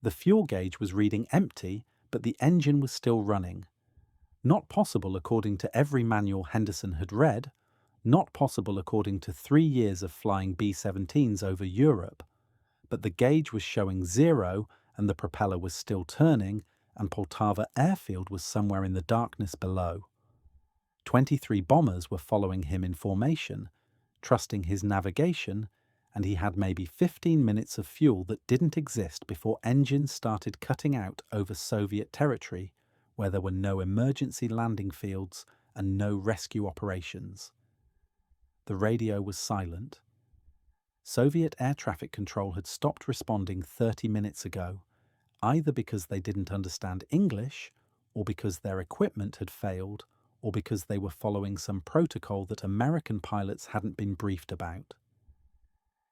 The fuel gauge was reading empty, but the engine was still running. Not possible according to every manual Henderson had read, not possible according to 3 years of flying B-17s over Europe, but the gauge was showing 0 and the propeller was still turning, and Poltava Airfield was somewhere in the darkness below. 23 bombers were following him in formation, trusting his navigation, and he had maybe 15 minutes of fuel that didn't exist before engines started cutting out over Soviet territory, where there were no emergency landing fields and no rescue operations. The radio was silent. Soviet air traffic control had stopped responding 30 minutes ago, either because they didn't understand English, or because their equipment had failed, or because they were following some protocol that American pilots hadn't been briefed about.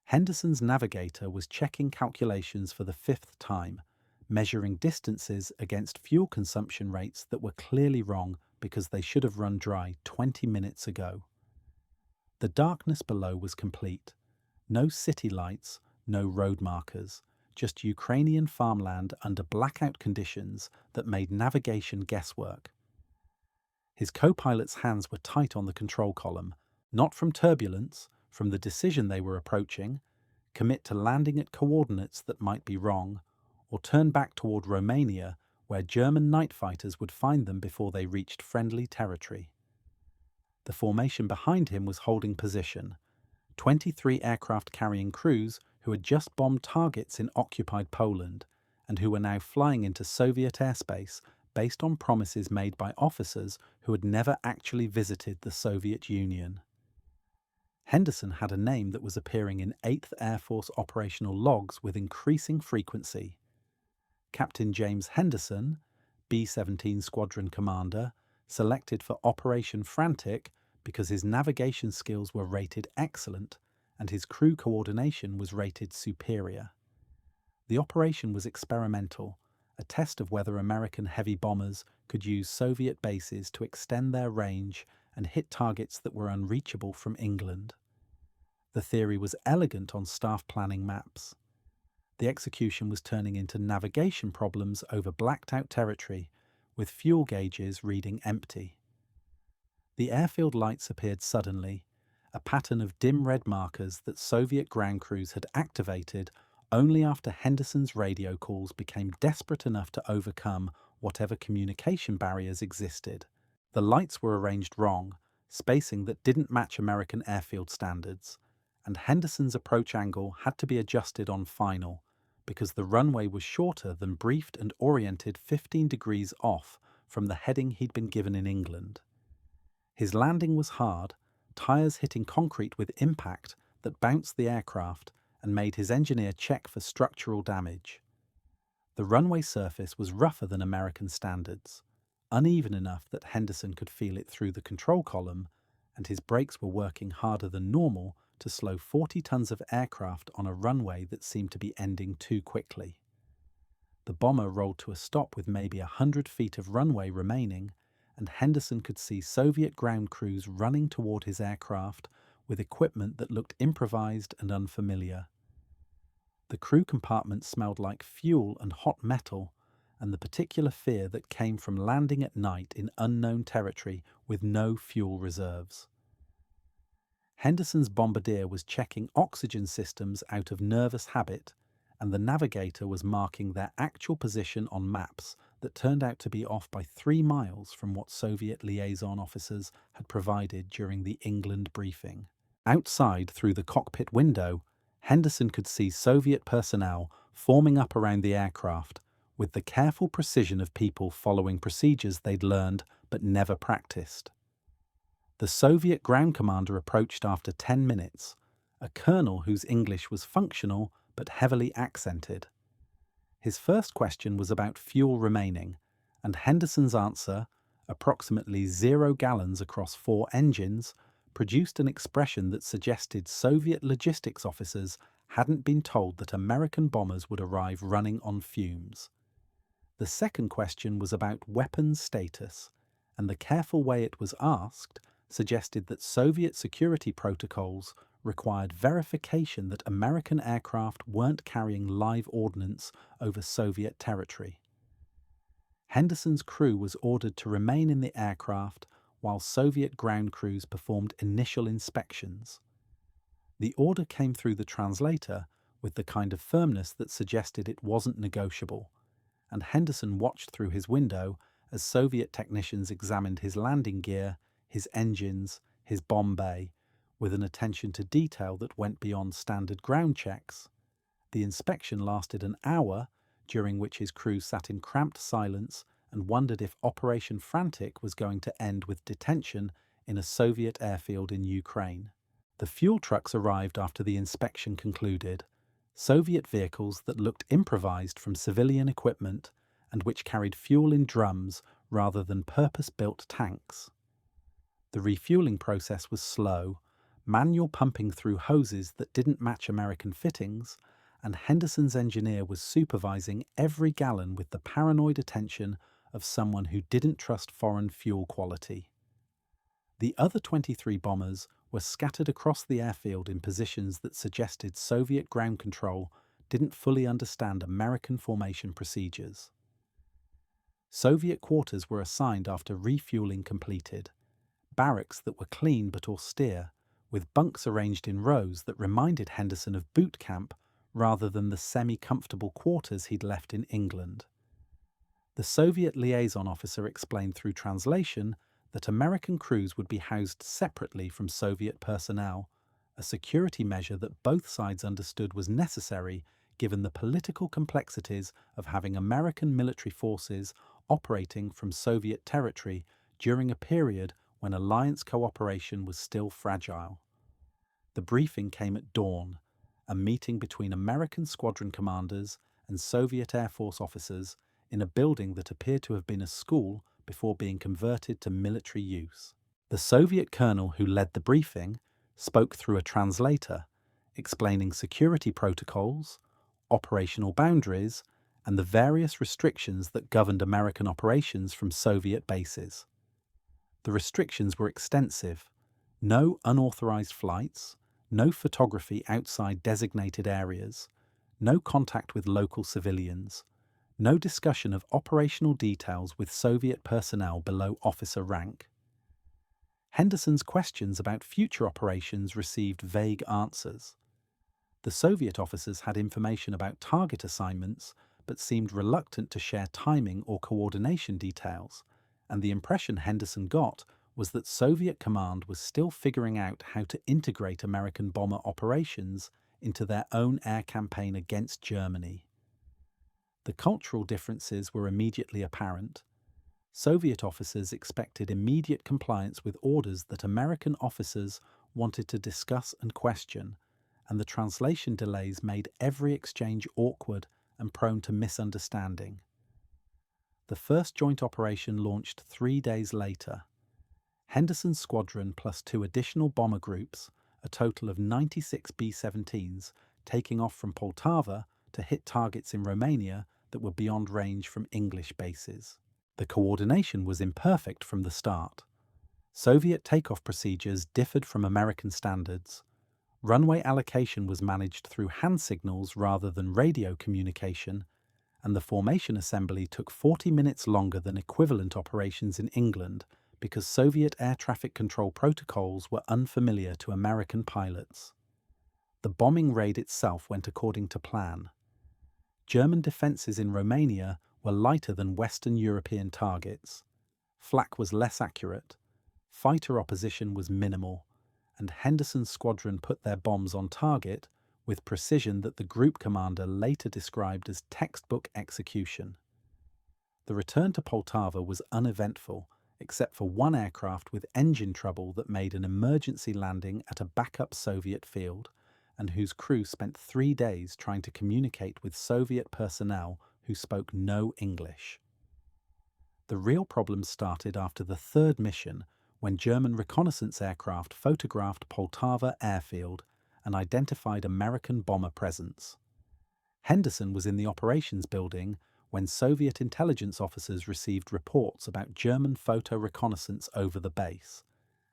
Henderson's navigator was checking calculations for the 5th time, measuring distances against fuel consumption rates that were clearly wrong because they should have run dry 20 minutes ago. The darkness below was complete. No city lights, no road markers, just Ukrainian farmland under blackout conditions that made navigation guesswork. His co-pilot's hands were tight on the control column, not from turbulence, from the decision they were approaching, commit to landing at coordinates that might be wrong, or turn back toward Romania, where German night fighters would find them before they reached friendly territory. The formation behind him was holding position. 23 aircraft carrying crews who had just bombed targets in occupied Poland and who were now flying into Soviet airspace based on promises made by officers who had never actually visited the Soviet Union. Henderson had a name that was appearing in 8th Air Force operational logs with increasing frequency. Captain James Henderson, B-17 Squadron Commander, selected for Operation Frantic because his navigation skills were rated excellent and his crew coordination was rated superior. The operation was experimental, a test of whether American heavy bombers could use Soviet bases to extend their range and hit targets that were unreachable from England. The theory was elegant on staff planning maps. The execution was turning into navigation problems over blacked-out territory, with fuel gauges reading empty. The airfield lights appeared suddenly, a pattern of dim red markers that Soviet ground crews had activated only after Henderson's radio calls became desperate enough to overcome whatever communication barriers existed. The lights were arranged wrong, spacing that didn't match American airfield standards, and Henderson's approach angle had to be adjusted on final, because the runway was shorter than briefed and oriented 15 degrees off from the heading he'd been given in England. His landing was hard, tyres hitting concrete with impact that bounced the aircraft and made his engineer check for structural damage. The runway surface was rougher than American standards, uneven enough that Henderson could feel it through the control column, and his brakes were working harder than normal to slow 40 tons of aircraft on a runway that seemed to be ending too quickly. The bomber rolled to a stop with maybe 100 feet of runway remaining, and Henderson could see Soviet ground crews running toward his aircraft with equipment that looked improvised and unfamiliar. The crew compartment smelled like fuel and hot metal, and the particular fear that came from landing at night in unknown territory with no fuel reserves. Henderson's bombardier was checking oxygen systems out of nervous habit, and the navigator was marking their actual position on maps that turned out to be off by 3 miles from what Soviet liaison officers had provided during the England briefing. Outside, through the cockpit window, Henderson could see Soviet personnel forming up around the aircraft, with the careful precision of people following procedures they'd learned but never practiced. The Soviet ground commander approached after 10 minutes, a colonel whose English was functional but heavily accented. His first question was about fuel remaining, and Henderson's answer, approximately 0 gallons across 4 engines, produced an expression that suggested Soviet logistics officers hadn't been told that American bombers would arrive running on fumes. The second question was about weapons status, and the careful way it was asked suggested that Soviet security protocols required verification that American aircraft weren't carrying live ordnance over Soviet territory. Henderson's crew was ordered to remain in the aircraft while Soviet ground crews performed initial inspections. The order came through the translator with the kind of firmness that suggested it wasn't negotiable, and Henderson watched through his window as Soviet technicians examined his landing gear, his engines, his bomb bay, with an attention to detail that went beyond standard ground checks. The inspection lasted an hour, during which his crew sat in cramped silence and wondered if Operation Frantic was going to end with detention in a Soviet airfield in Ukraine. The fuel trucks arrived after the inspection concluded, Soviet vehicles that looked improvised from civilian equipment and which carried fuel in drums rather than purpose-built tanks. The refueling process was slow, manual pumping through hoses that didn't match American fittings, and Henderson's engineer was supervising every gallon with the paranoid attention of someone who didn't trust foreign fuel quality. The other 23 bombers were scattered across the airfield in positions that suggested Soviet ground control didn't fully understand American formation procedures. Soviet quarters were assigned after refueling completed, barracks that were clean but austere, with bunks arranged in rows that reminded Henderson of boot camp rather than the semi-comfortable quarters he'd left in England. The Soviet liaison officer explained through translation that American crews would be housed separately from Soviet personnel, a security measure that both sides understood was necessary given the political complexities of having American military forces operating from Soviet territory during a period when alliance cooperation was still fragile. The briefing came at dawn, a meeting between American squadron commanders and Soviet Air Force officers in a building that appeared to have been a school before being converted to military use. The Soviet colonel who led the briefing spoke through a translator, explaining security protocols, operational boundaries, and the various restrictions that governed American operations from Soviet bases. The restrictions were extensive: no unauthorized flights, no photography outside designated areas, no contact with local civilians, no discussion of operational details with Soviet personnel below officer rank. Henderson's questions about future operations received vague answers. The Soviet officers had information about target assignments, but seemed reluctant to share timing or coordination details, and the impression Henderson got was that Soviet command was still figuring out how to integrate American bomber operations into their own air campaign against Germany. The cultural differences were immediately apparent. Soviet officers expected immediate compliance with orders that American officers wanted to discuss and question, and the translation delays made every exchange awkward and prone to misunderstanding. The first joint operation launched 3 days later. Henderson's squadron plus 2 additional bomber groups, a total of 96 B-17s, taking off from Poltava to hit targets in Romania that were beyond range from English bases. The coordination was imperfect from the start. Soviet takeoff procedures differed from American standards. Runway allocation was managed through hand signals rather than radio communication, and the formation assembly took 40 minutes longer than equivalent operations in England because Soviet air traffic control protocols were unfamiliar to American pilots. The bombing raid itself went according to plan. German defences in Romania were lighter than Western European targets. Flak was less accurate, fighter opposition was minimal, and Henderson's squadron put their bombs on target with precision that the group commander later described as textbook execution. The return to Poltava was uneventful, except for one aircraft with engine trouble that made an emergency landing at a backup Soviet field, and whose crew spent 3 days trying to communicate with Soviet personnel who spoke no English. The real problem started after the third mission, when German reconnaissance aircraft photographed Poltava airfield and identified American bomber presence. Henderson was in the operations building when Soviet intelligence officers received reports about German photo reconnaissance over the base,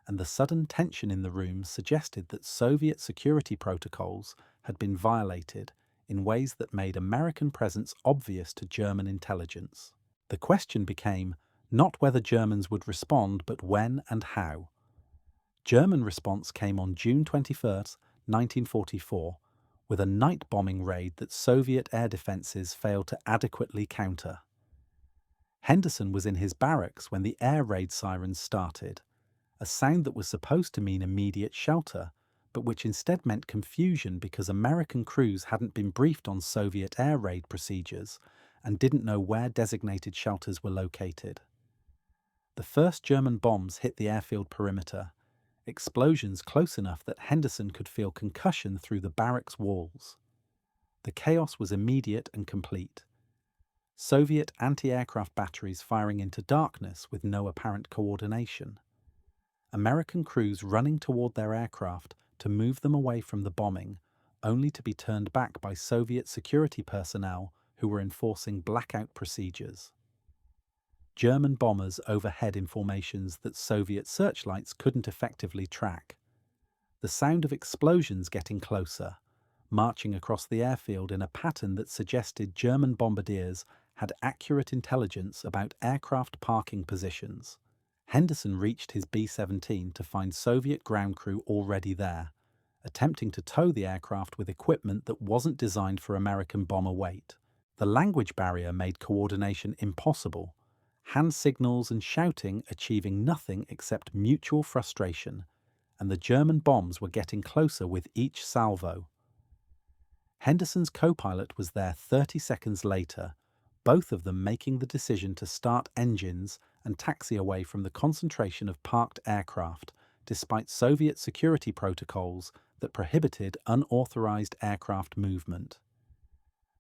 and the sudden tension in the room suggested that Soviet security protocols had been violated in ways that made American presence obvious to German intelligence. The question became not whether Germans would respond, but when and how. German response came on June 21st, 1944, with a night bombing raid that Soviet air defences failed to adequately counter. Henderson was in his barracks when the air raid sirens started, a sound that was supposed to mean immediate shelter, but which instead meant confusion because American crews hadn't been briefed on Soviet air raid procedures and didn't know where designated shelters were located. The first German bombs hit the airfield perimeter, explosions close enough that Henderson could feel concussion through the barracks walls. The chaos was immediate and complete. Soviet anti-aircraft batteries firing into darkness with no apparent coordination. American crews running toward their aircraft to move them away from the bombing, only to be turned back by Soviet security personnel who were enforcing blackout procedures. German bombers overhead in formations that Soviet searchlights couldn't effectively track. The sound of explosions getting closer, marching across the airfield in a pattern that suggested German bombardiers had accurate intelligence about aircraft parking positions. Henderson reached his B-17 to find Soviet ground crew already there, attempting to tow the aircraft with equipment that wasn't designed for American bomber weight. The language barrier made coordination impossible, hand signals and shouting achieving nothing except mutual frustration, and the German bombs were getting closer with each salvo. Henderson's co-pilot was there 30 seconds later, both of them making the decision to start engines and taxi away from the concentration of parked aircraft, despite Soviet security protocols that prohibited unauthorized aircraft movement.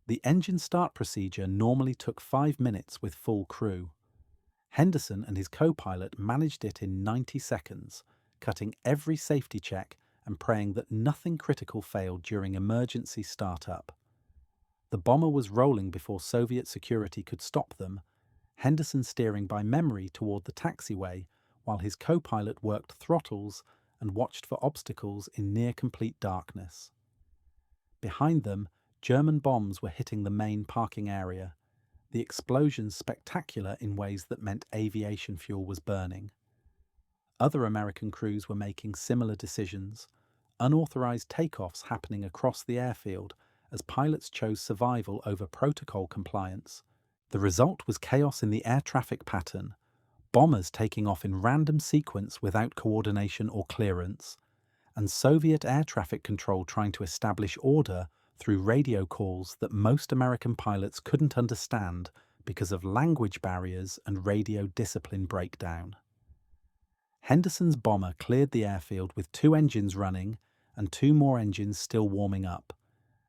The engine start procedure normally took 5 minutes with full crew. Henderson and his co-pilot managed it in 90 seconds, cutting every safety check and praying that nothing critical failed during emergency startup. The bomber was rolling before Soviet security could stop them, Henderson steering by memory toward the taxiway while his co-pilot worked throttles and watched for obstacles in near-complete darkness. Behind them, German bombs were hitting the main parking area, the explosions spectacular in ways that meant aviation fuel was burning. Other American crews were making similar decisions, unauthorized takeoffs happening across the airfield as pilots chose survival over protocol compliance. The result was chaos in the air traffic pattern, bombers taking off in random sequence without coordination or clearance, and Soviet air traffic control trying to establish order through radio calls that most American pilots couldn't understand because of language barriers and radio discipline breakdown. Henderson's bomber cleared the airfield with 2 engines running and 2 more engines still warming up,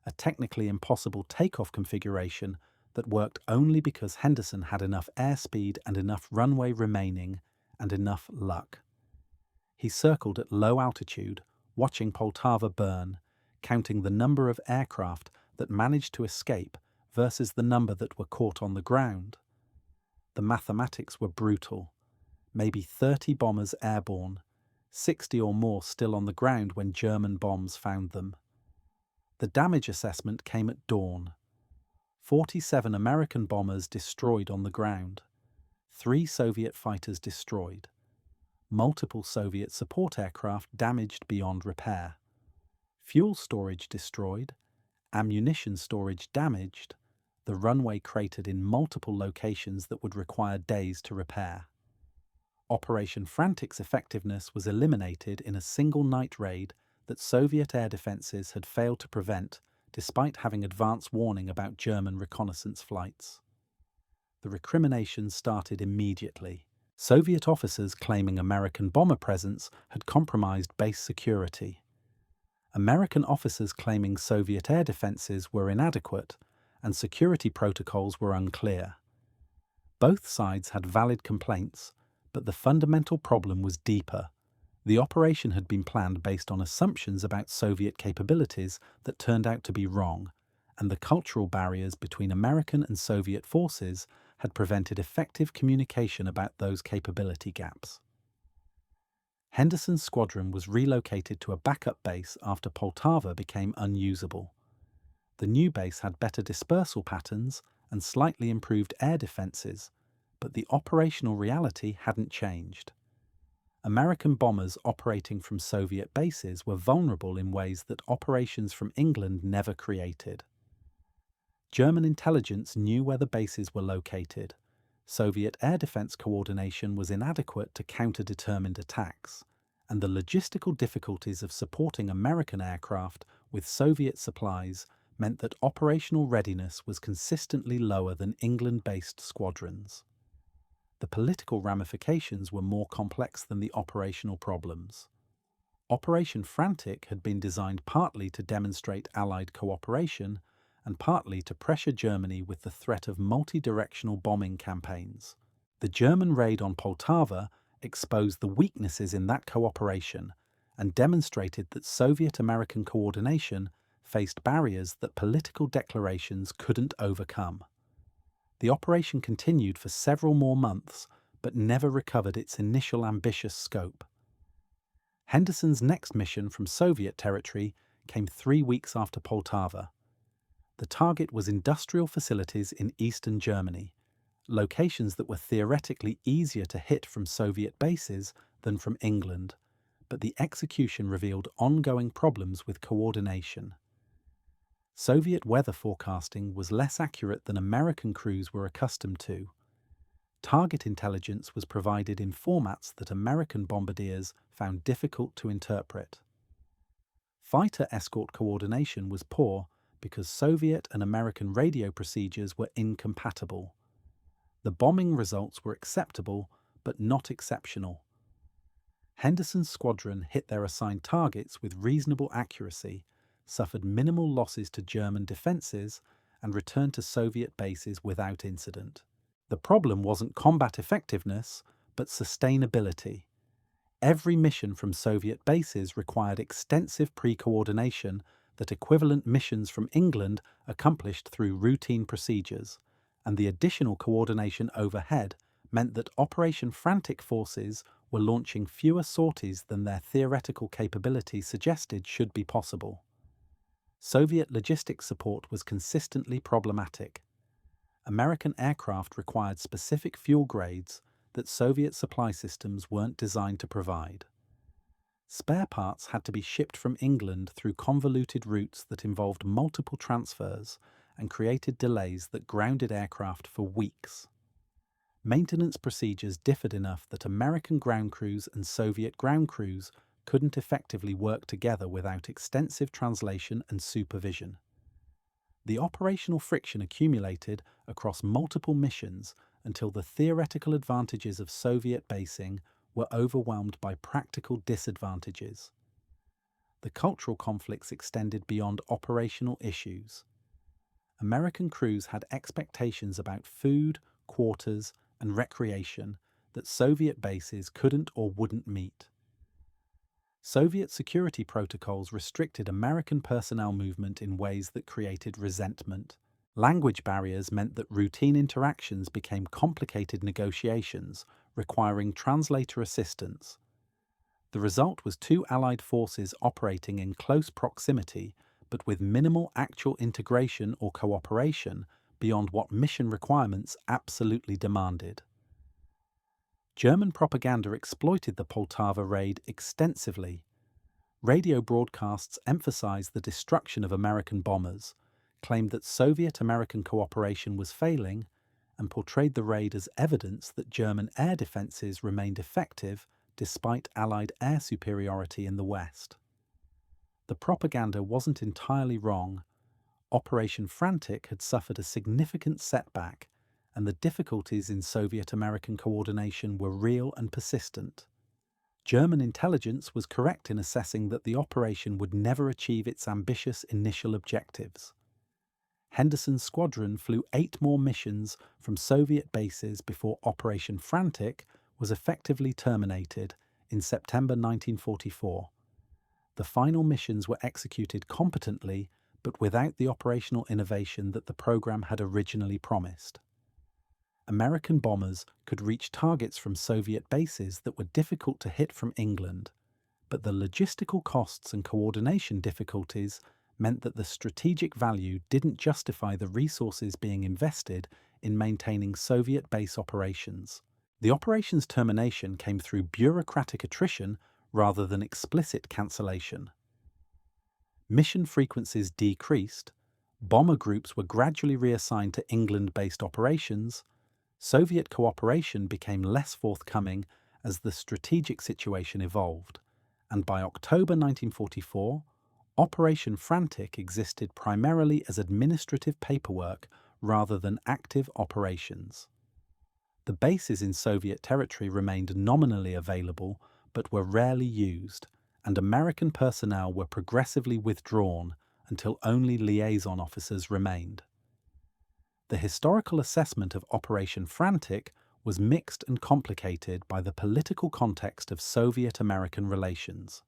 a technically impossible takeoff configuration that worked only because Henderson had enough airspeed and enough runway remaining and enough luck. He circled at low altitude, watching Poltava burn, counting the number of aircraft that managed to escape versus the number that were caught on the ground. The mathematics were brutal. Maybe 30 bombers airborne, 60 or more still on the ground when German bombs found them. The damage assessment came at dawn. 47 American bombers destroyed on the ground. 3 Soviet fighters destroyed. Multiple Soviet support aircraft damaged beyond repair. Fuel storage destroyed. Ammunition storage damaged. The runway cratered in multiple locations that would require days to repair. Operation Frantic's effectiveness was eliminated in a single night raid that Soviet air defences had failed to prevent despite having advance warning about German reconnaissance flights. The recriminations started immediately. Soviet officers claiming American bomber presence had compromised base security. American officers claiming Soviet air defences were inadequate and security protocols were unclear. Both sides had valid complaints, but the fundamental problem was deeper. The operation had been planned based on assumptions about Soviet capabilities that turned out to be wrong, and the cultural barriers between American and Soviet forces had prevented effective communication about those capability gaps. Henderson's squadron was relocated to a backup base after Poltava became unusable. The new base had better dispersal patterns and slightly improved air defences, but the operational reality hadn't changed. American bombers operating from Soviet bases were vulnerable in ways that operations from England never created. German intelligence knew where the bases were located. Soviet air defense coordination was inadequate to counter determined attacks, and the logistical difficulties of supporting American aircraft with Soviet supplies meant that operational readiness was consistently lower than England-based squadrons. The political ramifications were more complex than the operational problems. Operation Frantic had been designed partly to demonstrate Allied cooperation and partly to pressure Germany with the threat of multi-directional bombing campaigns. The German raid on Poltava exposed the weaknesses in that cooperation and demonstrated that Soviet-American coordination faced barriers that political declarations couldn't overcome. The operation continued for several more months, but never recovered its initial ambitious scope. Henderson's next mission from Soviet territory came 3 weeks after Poltava. The target was industrial facilities in eastern Germany, locations that were theoretically easier to hit from Soviet bases than from England, but the execution revealed ongoing problems with coordination. Soviet weather forecasting was less accurate than American crews were accustomed to. Target intelligence was provided in formats that American bombardiers found difficult to interpret. Fighter escort coordination was poor because Soviet and American radio procedures were incompatible. The bombing results were acceptable, but not exceptional. Henderson's squadron hit their assigned targets with reasonable accuracy, suffered minimal losses to German defences, and returned to Soviet bases without incident. The problem wasn't combat effectiveness, but sustainability. Every mission from Soviet bases required extensive pre-coordination that equivalent missions from England accomplished through routine procedures, and the additional coordination overhead meant that Operation Frantic forces were launching fewer sorties than their theoretical capability suggested should be possible. Soviet logistics support was consistently problematic. American aircraft required specific fuel grades that Soviet supply systems weren't designed to provide. Spare parts had to be shipped from England through convoluted routes that involved multiple transfers and created delays that grounded aircraft for weeks. Maintenance procedures differed enough that American ground crews and Soviet ground crews couldn't effectively work together without extensive translation and supervision. The operational friction accumulated across multiple missions until the theoretical advantages of Soviet basing were overwhelmed by practical disadvantages. The cultural conflicts extended beyond operational issues. American crews had expectations about food, quarters, and recreation that Soviet bases couldn't or wouldn't meet. Soviet security protocols restricted American personnel movement in ways that created resentment. Language barriers meant that routine interactions became complicated negotiations, requiring translator assistance. The result was two Allied forces operating in close proximity, but with minimal actual integration or cooperation beyond what mission requirements absolutely demanded. German propaganda exploited the Poltava raid extensively. Radio broadcasts emphasized the destruction of American bombers, claimed that Soviet-American cooperation was failing, and portrayed the raid as evidence that German air defenses remained effective despite Allied air superiority in the West. The propaganda wasn't entirely wrong. Operation Frantic had suffered a significant setback, and the difficulties in Soviet-American coordination were real and persistent. German intelligence was correct in assessing that the operation would never achieve its ambitious initial objectives. Henderson's squadron flew 8 more missions from Soviet bases before Operation Frantic was effectively terminated in September 1944. The final missions were executed competently, but without the operational innovation that the program had originally promised. American bombers could reach targets from Soviet bases that were difficult to hit from England, but the logistical costs and coordination difficulties meant that the strategic value didn't justify the resources being invested in maintaining Soviet base operations. The operation's termination came through bureaucratic attrition rather than explicit cancellation. Mission frequencies decreased, bomber groups were gradually reassigned to England-based operations, Soviet cooperation became less forthcoming as the strategic situation evolved, and by October 1944, Operation Frantic existed primarily as administrative paperwork rather than active operations. The bases in Soviet territory remained nominally available but were rarely used, and American personnel were progressively withdrawn until only liaison officers remained. The historical assessment of Operation Frantic was mixed and complicated by the political context of Soviet-American relations.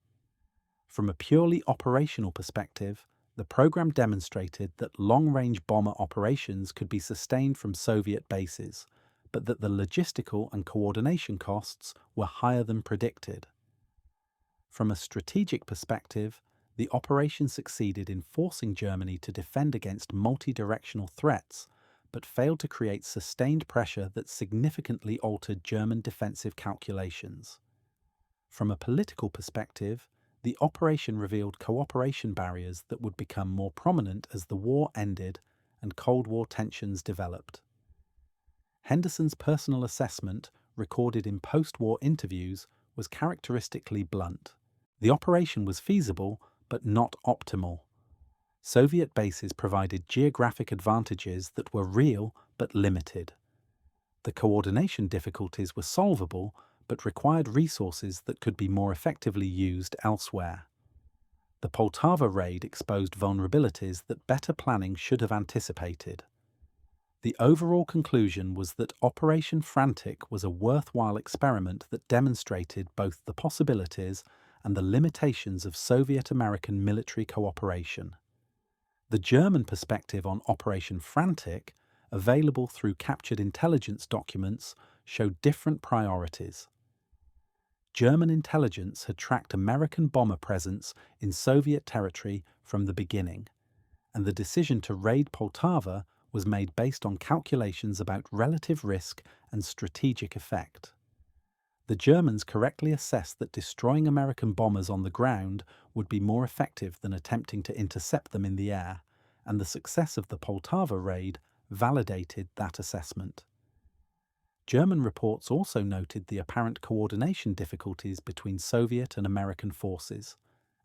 From a purely operational perspective, the program demonstrated that long-range bomber operations could be sustained from Soviet bases, but that the logistical and coordination costs were higher than predicted. From a strategic perspective, the operation succeeded in forcing Germany to defend against multi-directional threats, but failed to create sustained pressure that significantly altered German defensive calculations. From a political perspective, the operation revealed cooperation barriers that would become more prominent as the war ended and Cold War tensions developed. Henderson's personal assessment, recorded in post-war interviews, was characteristically blunt. The operation was feasible, but not optimal. Soviet bases provided geographic advantages that were real but limited. The coordination difficulties were solvable, but required resources that could be more effectively used elsewhere. The Poltava raid exposed vulnerabilities that better planning should have anticipated. The overall conclusion was that Operation Frantic was a worthwhile experiment that demonstrated both the possibilities and the limitations of Soviet-American military cooperation. The German perspective on Operation Frantic, available through captured intelligence documents, showed different priorities. German intelligence had tracked American bomber presence in Soviet territory from the beginning, and the decision to raid Poltava was made based on calculations about relative risk and strategic effect. The Germans correctly assessed that destroying American bombers on the ground would be more effective than attempting to intercept them in the air, and the success of the Poltava raid validated that assessment. German reports also noted the apparent coordination difficulties between Soviet and American forces,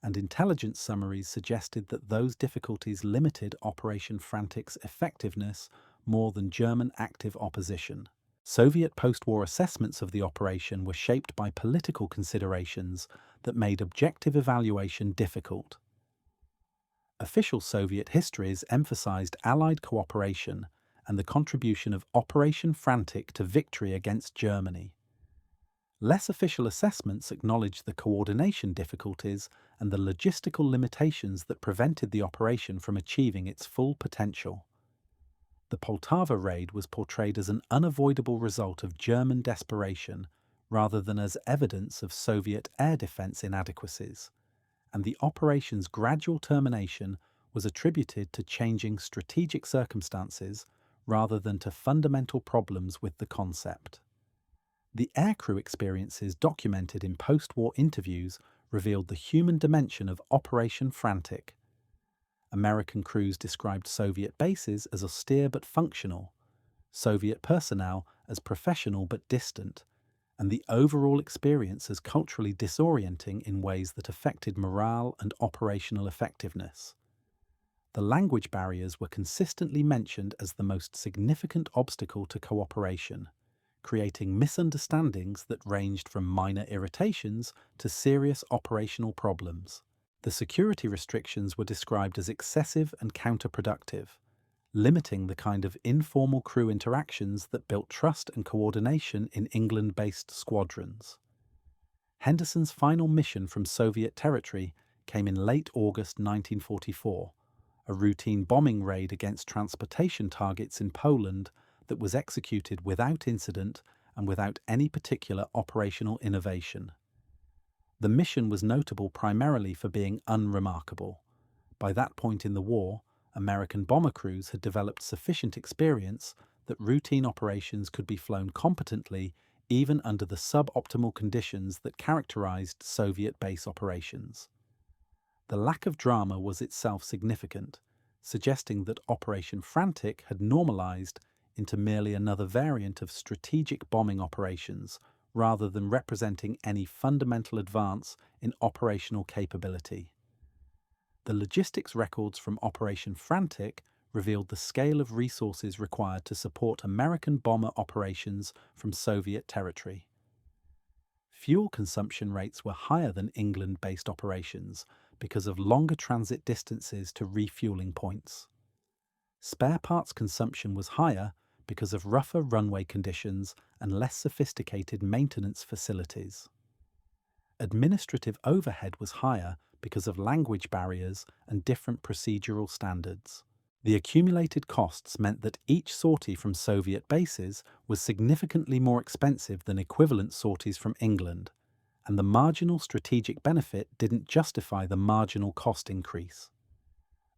and intelligence summaries suggested that those difficulties limited Operation Frantic's effectiveness more than German active opposition. Soviet post-war assessments of the operation were shaped by political considerations that made objective evaluation difficult. Official Soviet histories emphasized Allied cooperation and the contribution of Operation Frantic to victory against Germany. Less official assessments acknowledged the coordination difficulties and the logistical limitations that prevented the operation from achieving its full potential. The Poltava raid was portrayed as an unavoidable result of German desperation rather than as evidence of Soviet air defense inadequacies, and the operation's gradual termination was attributed to changing strategic circumstances rather than to fundamental problems with the concept. The aircrew experiences documented in post-war interviews revealed the human dimension of Operation Frantic. American crews described Soviet bases as austere but functional, Soviet personnel as professional but distant, and the overall experience as culturally disorienting in ways that affected morale and operational effectiveness. The language barriers were consistently mentioned as the most significant obstacle to cooperation, creating misunderstandings that ranged from minor irritations to serious operational problems. The security restrictions were described as excessive and counterproductive, limiting the kind of informal crew interactions that built trust and coordination in England-based squadrons. Henderson's final mission from Soviet territory came in late August 1944, a routine bombing raid against transportation targets in Poland that was executed without incident and without any particular operational innovation. The mission was notable primarily for being unremarkable. By that point in the war, American bomber crews had developed sufficient experience that routine operations could be flown competently even under the suboptimal conditions that characterized Soviet base operations. The lack of drama was itself significant, suggesting that Operation Frantic had normalized into merely another variant of strategic bombing operations rather than representing any fundamental advance in operational capability. The logistics records from Operation Frantic revealed the scale of resources required to support American bomber operations from Soviet territory. Fuel consumption rates were higher than England-based operations because of longer transit distances to refueling points. Spare parts consumption was higher because of rougher runway conditions and less sophisticated maintenance facilities. Administrative overhead was higher because of language barriers and different procedural standards. The accumulated costs meant that each sortie from Soviet bases was significantly more expensive than equivalent sorties from England, and the marginal strategic benefit didn't justify the marginal cost increase.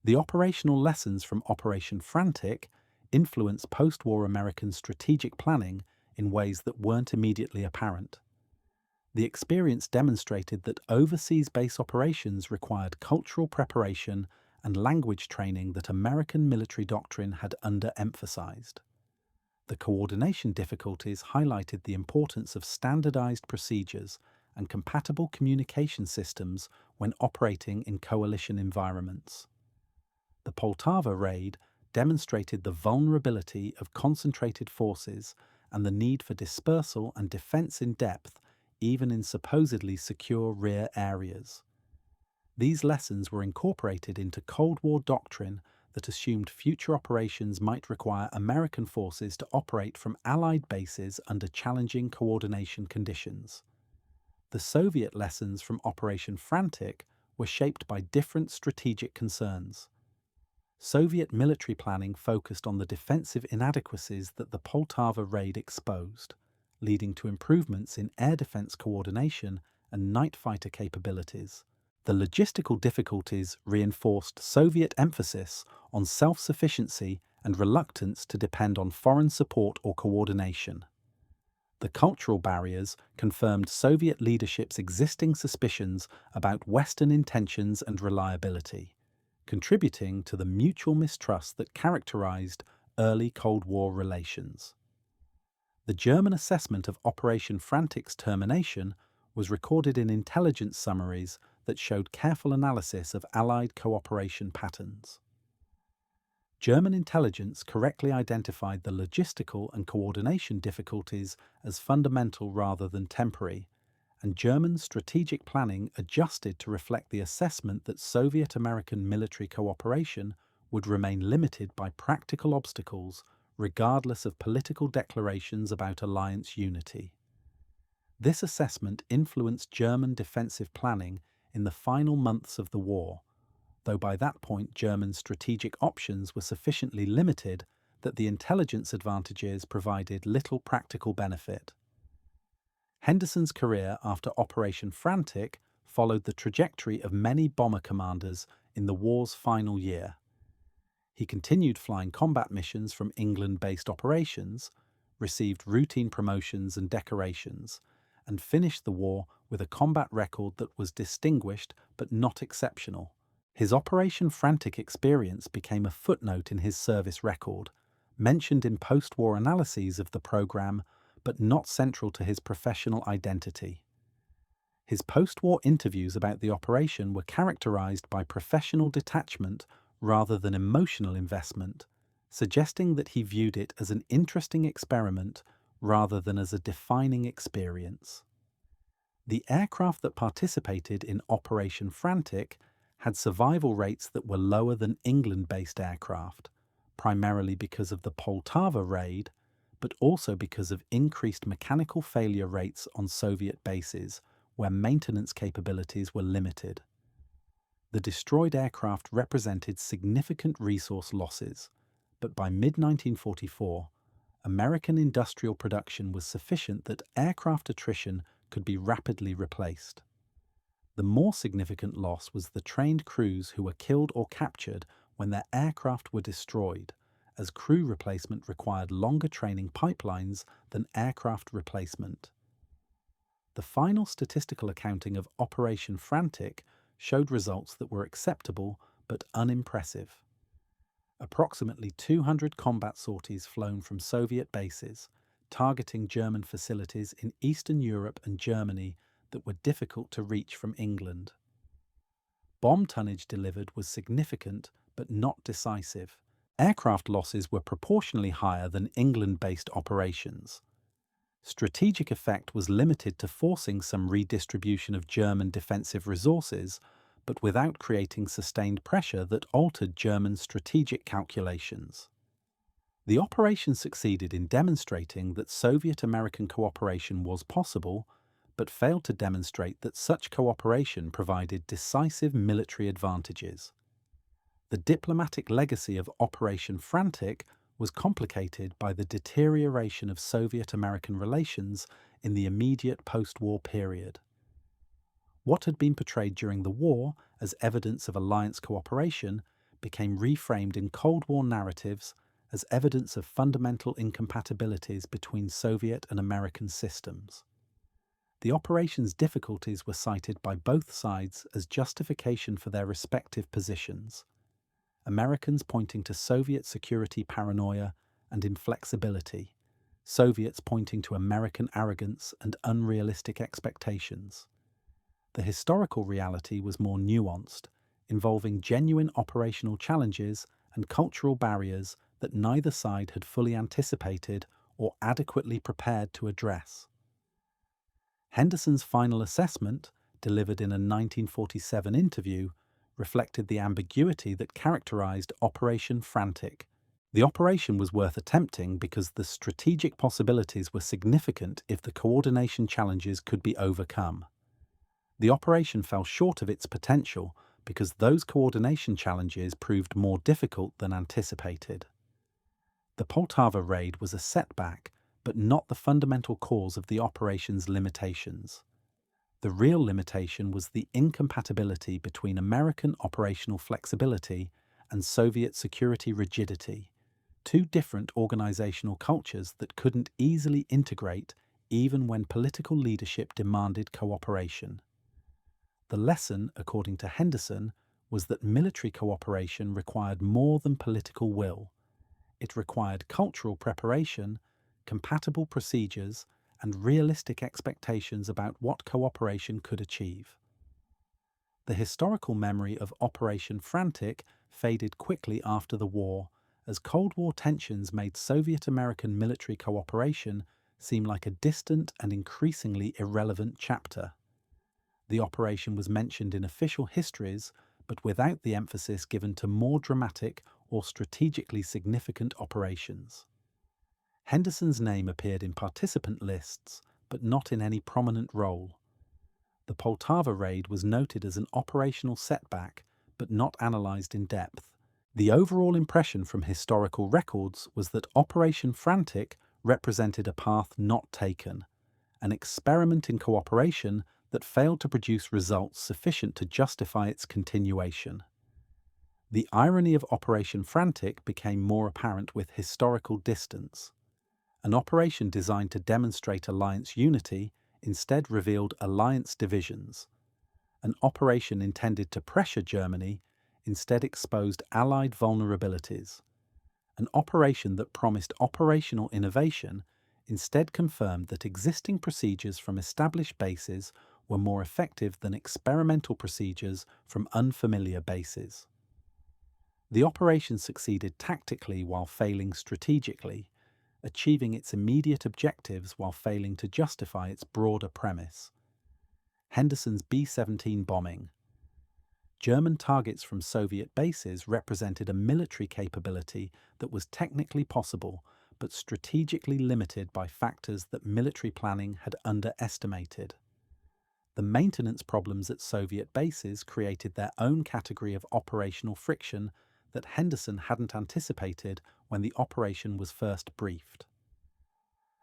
The operational lessons from Operation Frantic influenced post-war American strategic planning in ways that weren't immediately apparent. The experience demonstrated that overseas base operations required cultural preparation and language training that American military doctrine had underemphasized. The coordination difficulties highlighted the importance of standardized procedures and compatible communication systems when operating in coalition environments. The Poltava raid demonstrated the vulnerability of concentrated forces and the need for dispersal and defense in depth, even in supposedly secure rear areas. These lessons were incorporated into Cold War doctrine that assumed future operations might require American forces to operate from Allied bases under challenging coordination conditions. The Soviet lessons from Operation Frantic were shaped by different strategic concerns. Soviet military planning focused on the defensive inadequacies that the Poltava raid exposed, leading to improvements in air defense coordination and night fighter capabilities. The logistical difficulties reinforced Soviet emphasis on self-sufficiency and reluctance to depend on foreign support or coordination. The cultural barriers confirmed Soviet leadership's existing suspicions about Western intentions and reliability, contributing to the mutual mistrust that characterized early Cold War relations. The German assessment of Operation Frantic's termination was recorded in intelligence summaries that showed careful analysis of Allied cooperation patterns. German intelligence correctly identified the logistical and coordination difficulties as fundamental rather than temporary, and German strategic planning adjusted to reflect the assessment that Soviet-American military cooperation would remain limited by practical obstacles regardless of political declarations about alliance unity. This assessment influenced German defensive planning in the final months of the war, though by that point German strategic options were sufficiently limited that the intelligence advantages provided little practical benefit. Henderson's career after Operation Frantic followed the trajectory of many bomber commanders in the war's final year. He continued flying combat missions from England-based operations, received routine promotions and decorations, and finished the war with a combat record that was distinguished but not exceptional. His Operation Frantic experience became a footnote in his service record, mentioned in post-war analyses of the program, but not central to his professional identity. His post-war interviews about the operation were characterized by professional detachment rather than emotional investment, suggesting that he viewed it as an interesting experiment rather than as a defining experience. The aircraft that participated in Operation Frantic had survival rates that were lower than England-based aircraft, primarily because of the Poltava raid, but also because of increased mechanical failure rates on Soviet bases where maintenance capabilities were limited. The destroyed aircraft represented significant resource losses, but by mid-1944, American industrial production was sufficient that aircraft attrition could be rapidly replaced. The more significant loss was the trained crews who were killed or captured when their aircraft were destroyed, as crew replacement required longer training pipelines than aircraft replacement. The final statistical accounting of Operation Frantic showed results that were acceptable but unimpressive. Approximately 200 combat sorties flown from Soviet bases, targeting German facilities in Eastern Europe and Germany that were difficult to reach from England. Bomb tonnage delivered was significant but not decisive. Aircraft losses were proportionally higher than England-based operations. Strategic effect was limited to forcing some redistribution of German defensive resources, but without creating sustained pressure that altered German strategic calculations. The operation succeeded in demonstrating that Soviet-American cooperation was possible, but failed to demonstrate that such cooperation provided decisive military advantages. The diplomatic legacy of Operation Frantic was complicated by the deterioration of Soviet-American relations in the immediate post-war period. What had been portrayed during the war as evidence of alliance cooperation became reframed in Cold War narratives as evidence of fundamental incompatibilities between Soviet and American systems. The operation's difficulties were cited by both sides as justification for their respective positions, Americans pointing to Soviet security paranoia and inflexibility, Soviets pointing to American arrogance and unrealistic expectations. The historical reality was more nuanced, involving genuine operational challenges and cultural barriers that neither side had fully anticipated or adequately prepared to address. Henderson's final assessment, delivered in a 1947 interview, reflected the ambiguity that characterized Operation Frantic. The operation was worth attempting because the strategic possibilities were significant if the coordination challenges could be overcome. The operation fell short of its potential because those coordination challenges proved more difficult than anticipated. The Poltava raid was a setback, but not the fundamental cause of the operation's limitations. The real limitation was the incompatibility between American operational flexibility and Soviet security rigidity, two different organizational cultures that couldn't easily integrate even when political leadership demanded cooperation. The lesson, according to Henderson, was that military cooperation required more than political will. It required cultural preparation, compatible procedures, and realistic expectations about what cooperation could achieve. The historical memory of Operation Frantic faded quickly after the war, as Cold War tensions made Soviet-American military cooperation seem like a distant and increasingly irrelevant chapter. The operation was mentioned in official histories, but without the emphasis given to more dramatic or strategically significant operations. Henderson's name appeared in participant lists, but not in any prominent role. The Poltava raid was noted as an operational setback, but not analysed in depth. The overall impression from historical records was that Operation Frantic represented a path not taken, an experiment in cooperation that failed to produce results sufficient to justify its continuation. The irony of Operation Frantic became more apparent with historical distance. An operation designed to demonstrate alliance unity instead revealed alliance divisions. An operation intended to pressure Germany instead exposed Allied vulnerabilities. An operation that promised operational innovation instead confirmed that existing procedures from established bases were more effective than experimental procedures from unfamiliar bases. The operation succeeded tactically while failing strategically, achieving its immediate objectives while failing to justify its broader premise. Henderson's B-17 bombing. German targets from Soviet bases represented a military capability that was technically possible, but strategically limited by factors that military planning had underestimated. The maintenance problems at Soviet bases created their own category of operational friction that Henderson hadn't anticipated when the operation was first briefed.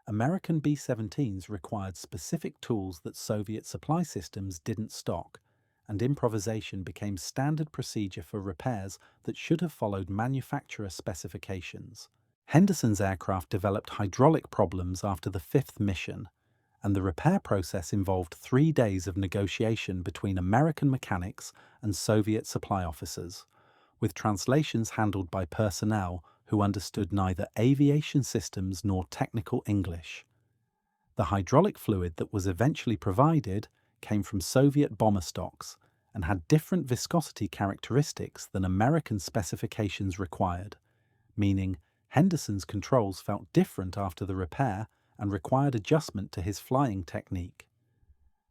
American B-17s required specific tools that Soviet supply systems didn't stock, and improvisation became standard procedure for repairs that should have followed manufacturer specifications. Henderson's aircraft developed hydraulic problems after the fifth mission, and the repair process involved 3 days of negotiation between American mechanics and Soviet supply officers, with translations handled by personnel who understood neither aviation systems nor technical English. The hydraulic fluid that was eventually provided came from Soviet bomber stocks and had different viscosity characteristics than American specifications required, meaning Henderson's controls felt different after the repair and required adjustment to his flying technique.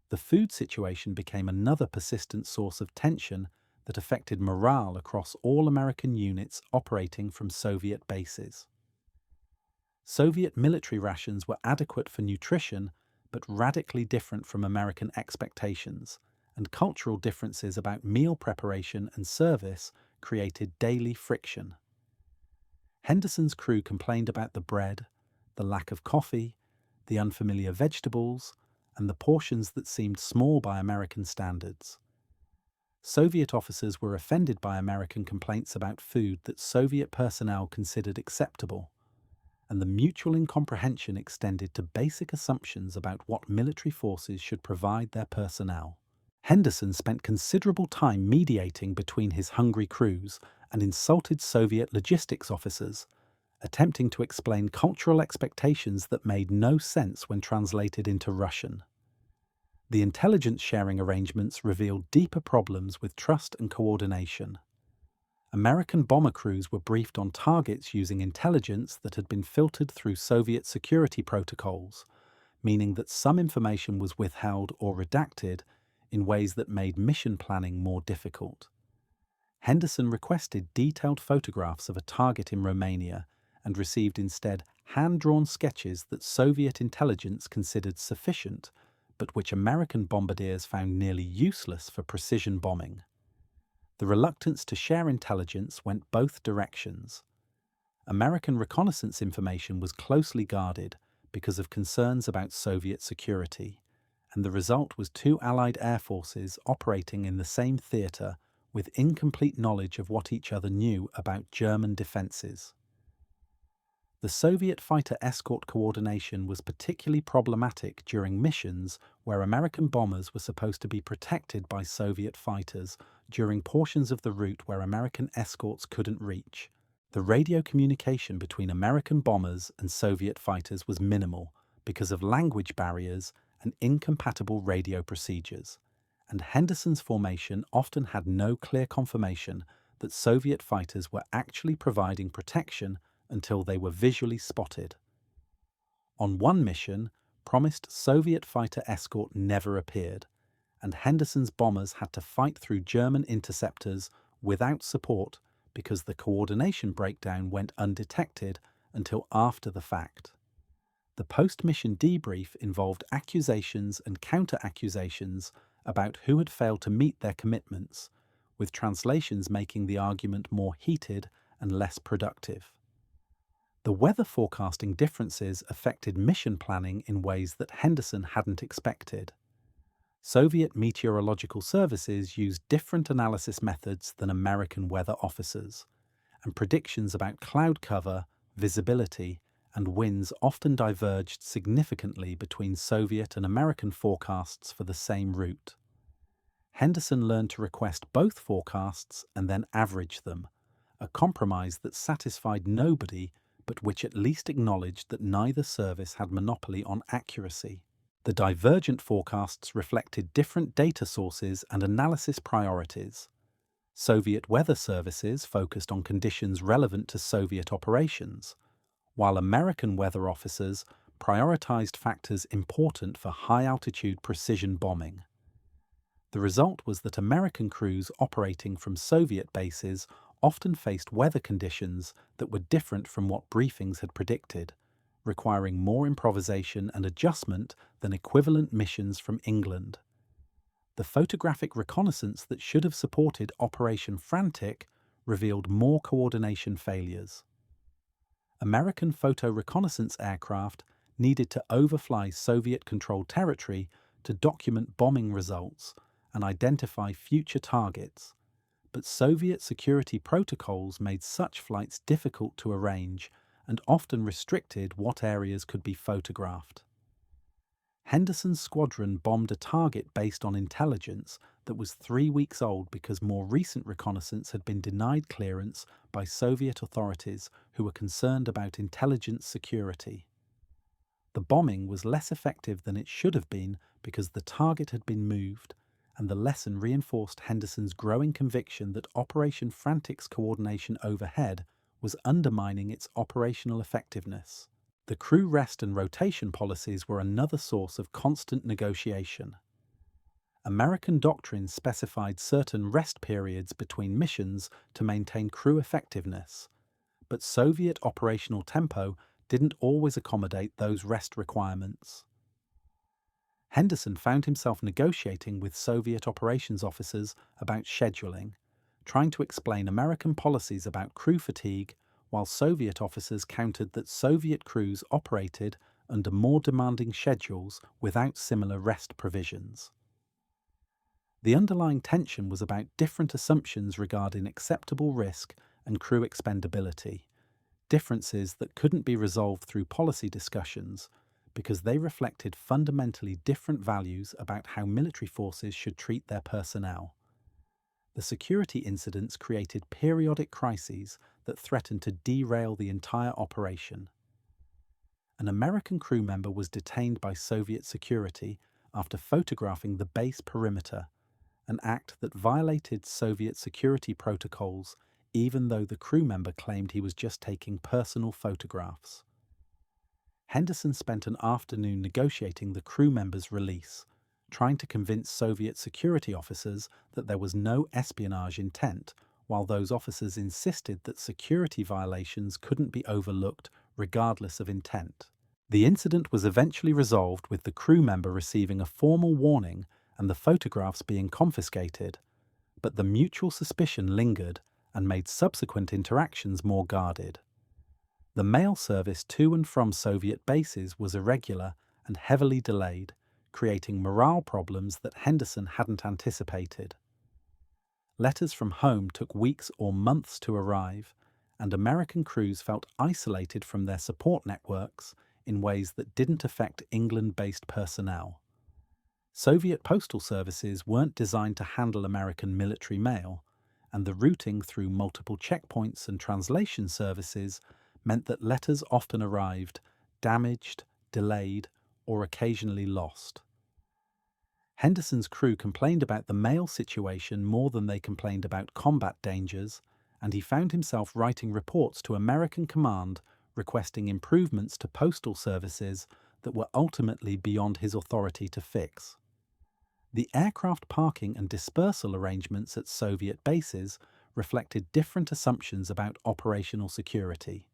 The food situation became another persistent source of tension that affected morale across all American units operating from Soviet bases. Soviet military rations were adequate for nutrition, but radically different from American expectations, and cultural differences about meal preparation and service created daily friction. Henderson's crew complained about the bread, the lack of coffee, the unfamiliar vegetables, and the portions that seemed small by American standards. Soviet officers were offended by American complaints about food that Soviet personnel considered acceptable, and the mutual incomprehension extended to basic assumptions about what military forces should provide their personnel. Henderson spent considerable time mediating between his hungry crews and insulted Soviet logistics officers, attempting to explain cultural expectations that made no sense when translated into Russian. The intelligence sharing arrangements revealed deeper problems with trust and coordination. American bomber crews were briefed on targets using intelligence that had been filtered through Soviet security protocols, meaning that some information was withheld or redacted in ways that made mission planning more difficult. Henderson requested detailed photographs of a target in Romania and received instead hand-drawn sketches that Soviet intelligence considered sufficient, but which American bombardiers found nearly useless for precision bombing. The reluctance to share intelligence went both directions. American reconnaissance information was closely guarded because of concerns about Soviet security, and the result was two Allied air forces operating in the same theatre with incomplete knowledge of what each other knew about German defences. The Soviet fighter escort coordination was particularly problematic during missions where American bombers were supposed to be protected by Soviet fighters during portions of the route where American escorts couldn't reach. The radio communication between American bombers and Soviet fighters was minimal because of language barriers and incompatible radio procedures, and Henderson's formation often had no clear confirmation that Soviet fighters were actually providing protection until they were visually spotted. On one mission, promised Soviet fighter escort never appeared, and Henderson's bombers had to fight through German interceptors without support because the coordination breakdown went undetected until after the fact. The post-mission debrief involved accusations and counter-accusations about who had failed to meet their commitments, with translations making the argument more heated and less productive. The weather forecasting differences affected mission planning in ways that Henderson hadn't expected. Soviet meteorological services used different analysis methods than American weather officers, and predictions about cloud cover, visibility, and winds often diverged significantly between Soviet and American forecasts for the same route. Henderson learned to request both forecasts and then average them, a compromise that satisfied nobody but which at least acknowledged that neither service had monopoly on accuracy. The divergent forecasts reflected different data sources and analysis priorities. Soviet weather services focused on conditions relevant to Soviet operations, while American weather officers prioritized factors important for high-altitude precision bombing. The result was that American crews operating from Soviet bases often faced weather conditions that were different from what briefings had predicted, requiring more improvisation and adjustment than equivalent missions from England. The photographic reconnaissance that should have supported Operation Frantic revealed more coordination failures. American photo reconnaissance aircraft needed to overfly Soviet-controlled territory to document bombing results and identify future targets, but Soviet security protocols made such flights difficult to arrange and often restricted what areas could be photographed. Henderson's squadron bombed a target based on intelligence that was 3 weeks old because more recent reconnaissance had been denied clearance by Soviet authorities who were concerned about intelligence security. The bombing was less effective than it should have been because the target had been moved, and the lesson reinforced Henderson's growing conviction that Operation Frantic's coordination overhead was undermining its operational effectiveness. The crew rest and rotation policies were another source of constant negotiation. American doctrine specified certain rest periods between missions to maintain crew effectiveness, but Soviet operational tempo didn't always accommodate those rest requirements. Henderson found himself negotiating with Soviet operations officers about scheduling, trying to explain American policies about crew fatigue, while Soviet officers countered that Soviet crews operated under more demanding schedules without similar rest provisions. The underlying tension was about different assumptions regarding acceptable risk and crew expendability, differences that couldn't be resolved through policy discussions because they reflected fundamentally different values about how military forces should treat their personnel. The security incidents created periodic crises that threatened to derail the entire operation. An American crew member was detained by Soviet security after photographing the base perimeter, an act that violated Soviet security protocols even though the crew member claimed he was just taking personal photographs. Henderson spent an afternoon negotiating the crew member's release, trying to convince Soviet security officers that there was no espionage intent, while those officers insisted that security violations couldn't be overlooked regardless of intent. The incident was eventually resolved with the crew member receiving a formal warning and the photographs being confiscated, but the mutual suspicion lingered and made subsequent interactions more guarded. The mail service to and from Soviet bases was irregular and heavily delayed, creating morale problems that Henderson hadn't anticipated. Letters from home took weeks or months to arrive, and American crews felt isolated from their support networks in ways that didn't affect England-based personnel. Soviet postal services weren't designed to handle American military mail, and the routing through multiple checkpoints and translation services meant that letters often arrived damaged, delayed, or occasionally lost. Henderson's crew complained about the mail situation more than they complained about combat dangers, and he found himself writing reports to American command requesting improvements to postal services that were ultimately beyond his authority to fix. The aircraft parking and dispersal arrangements at Soviet bases reflected different assumptions about operational security.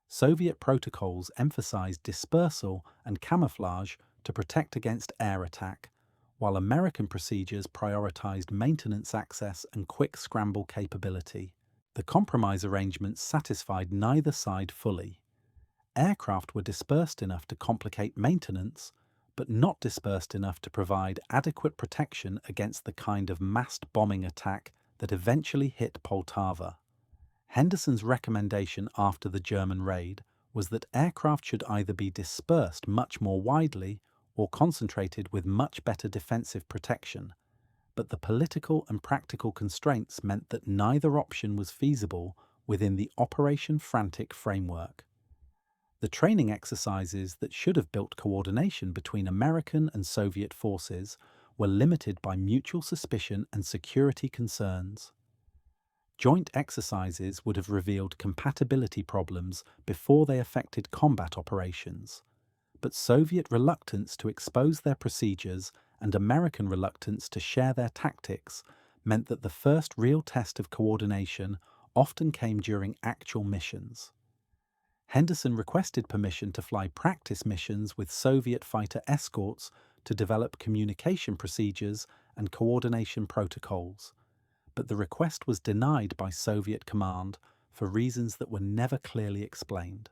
Soviet protocols emphasized dispersal and camouflage to protect against air attack, while American procedures prioritized maintenance access and quick scramble capability. The compromise arrangements satisfied neither side fully. Aircraft were dispersed enough to complicate maintenance, but not dispersed enough to provide adequate protection against the kind of massed bombing attack that eventually hit Poltava. Henderson's recommendation after the German raid was that aircraft should either be dispersed much more widely or concentrated with much better defensive protection, but the political and practical constraints meant that neither option was feasible within the Operation Frantic framework. The training exercises that should have built coordination between American and Soviet forces were limited by mutual suspicion and security concerns. Joint exercises would have revealed compatibility problems before they affected combat operations, but Soviet reluctance to expose their procedures and American reluctance to share their tactics meant that the first real test of coordination often came during actual missions. Henderson requested permission to fly practice missions with Soviet fighter escorts to develop communication procedures and coordination protocols, but the request was denied by Soviet command for reasons that were never clearly explained.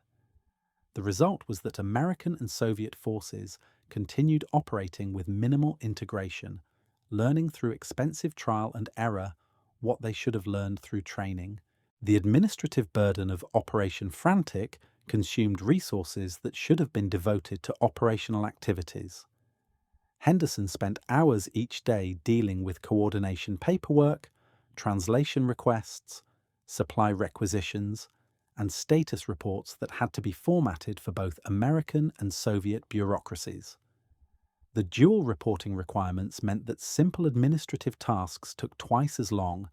The result was that American and Soviet forces continued operating with minimal integration, learning through expensive trial and error what they should have learned through training. The administrative burden of Operation Frantic consumed resources that should have been devoted to operational activities. Henderson spent hours each day dealing with coordination paperwork, translation requests, supply requisitions, and status reports that had to be formatted for both American and Soviet bureaucracies. The dual reporting requirements meant that simple administrative tasks took twice as long,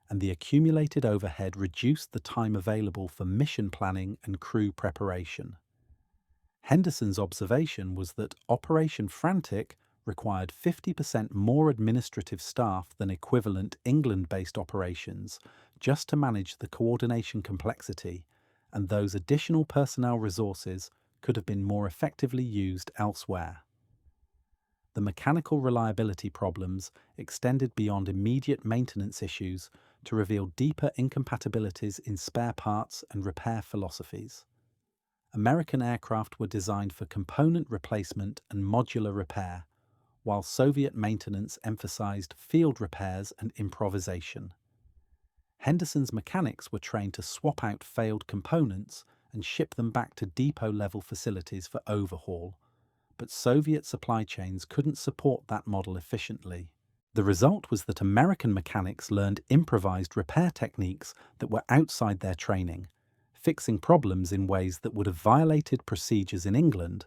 and the accumulated overhead reduced the time available for mission planning and crew preparation. Henderson's observation was that Operation Frantic required 50% more administrative staff than equivalent England-based operations just to manage the coordination complexity, and those additional personnel resources could have been more effectively used elsewhere. The mechanical reliability problems extended beyond immediate maintenance issues to reveal deeper incompatibilities in spare parts and repair philosophies. American aircraft were designed for component replacement and modular repair, while Soviet maintenance emphasized field repairs and improvisation. Henderson's mechanics were trained to swap out failed components and ship them back to depot-level facilities for overhaul, but Soviet supply chains couldn't support that model efficiently. The result was that American mechanics learned improvised repair techniques that were outside their training, fixing problems in ways that would have violated procedures in England,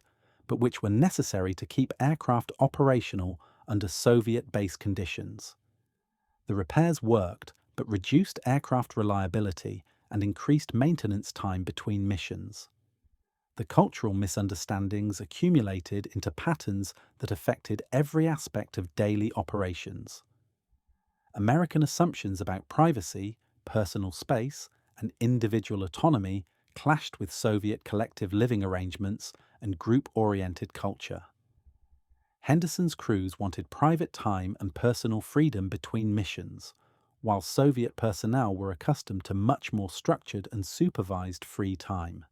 but which were necessary to keep aircraft operational under Soviet base conditions. The repairs worked, but reduced aircraft reliability and increased maintenance time between missions. The cultural misunderstandings accumulated into patterns that affected every aspect of daily operations. American assumptions about privacy, personal space, and individual autonomy clashed with Soviet collective living arrangements and group-oriented culture. Henderson's crews wanted private time and personal freedom between missions, while Soviet personnel were accustomed to much more structured and supervised free time.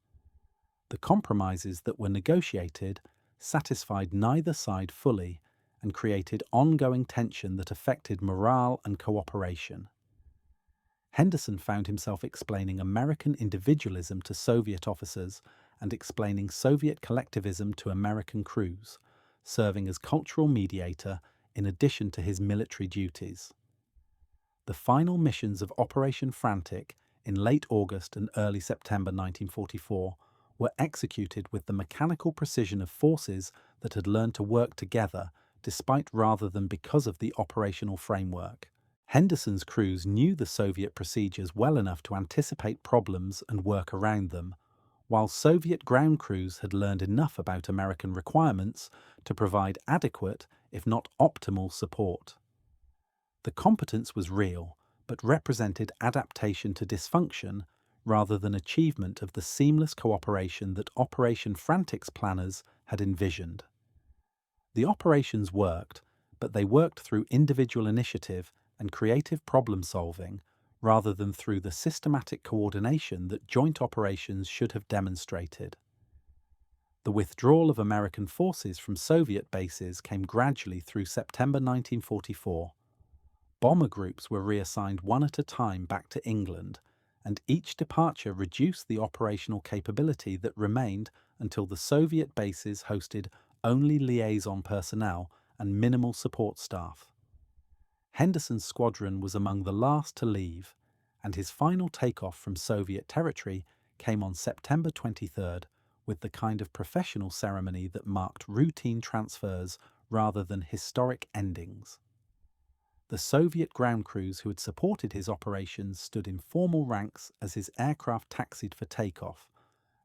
The compromises that were negotiated satisfied neither side fully and created ongoing tension that affected morale and cooperation. Henderson found himself explaining American individualism to Soviet officers and explaining Soviet collectivism to American crews, serving as cultural mediator in addition to his military duties. The final missions of Operation Frantic in late August and early September 1944 were executed with the mechanical precision of forces that had learned to work together despite rather than because of the operational framework. Henderson's crews knew the Soviet procedures well enough to anticipate problems and work around them, while Soviet ground crews had learned enough about American requirements to provide adequate, if not optimal, support. The competence was real, but represented adaptation to dysfunction rather than achievement of the seamless cooperation that Operation Frantic's planners had envisioned. The operations worked, but they worked through individual initiative and creative problem-solving rather than through the systematic coordination that joint operations should have demonstrated. The withdrawal of American forces from Soviet bases came gradually through September 1944. Bomber groups were reassigned one at a time back to England, and each departure reduced the operational capability that remained until the Soviet bases hosted only liaison personnel and minimal support staff. Henderson's squadron was among the last to leave, and his final takeoff from Soviet territory came on September 23rd with the kind of professional ceremony that marked routine transfers rather than historic endings. The Soviet ground crews who had supported his operations stood in formal ranks as his aircraft taxied for takeoff,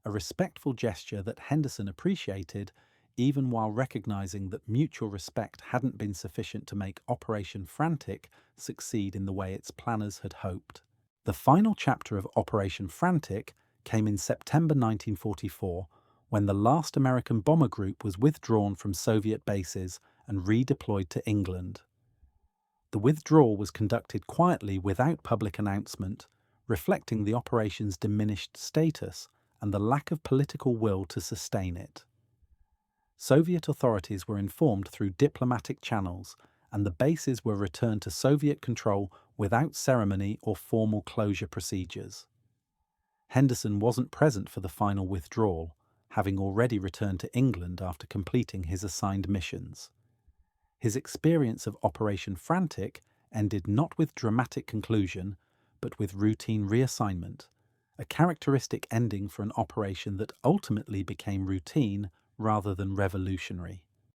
a respectful gesture that Henderson appreciated even while recognizing that mutual respect hadn't been sufficient to make Operation Frantic succeed in the way its planners had hoped. The final chapter of Operation Frantic came in September 1944, when the last American bomber group was withdrawn from Soviet bases and redeployed to England. The withdrawal was conducted quietly without public announcement, reflecting the operation's diminished status and the lack of political will to sustain it. Soviet authorities were informed through diplomatic channels, and the bases were returned to Soviet control without ceremony or formal closure procedures. Henderson wasn't present for the final withdrawal, having already returned to England after completing his assigned missions. His experience of Operation Frantic ended not with dramatic conclusion, but with routine reassignment, a characteristic ending for an operation that ultimately became routine rather than revolutionary.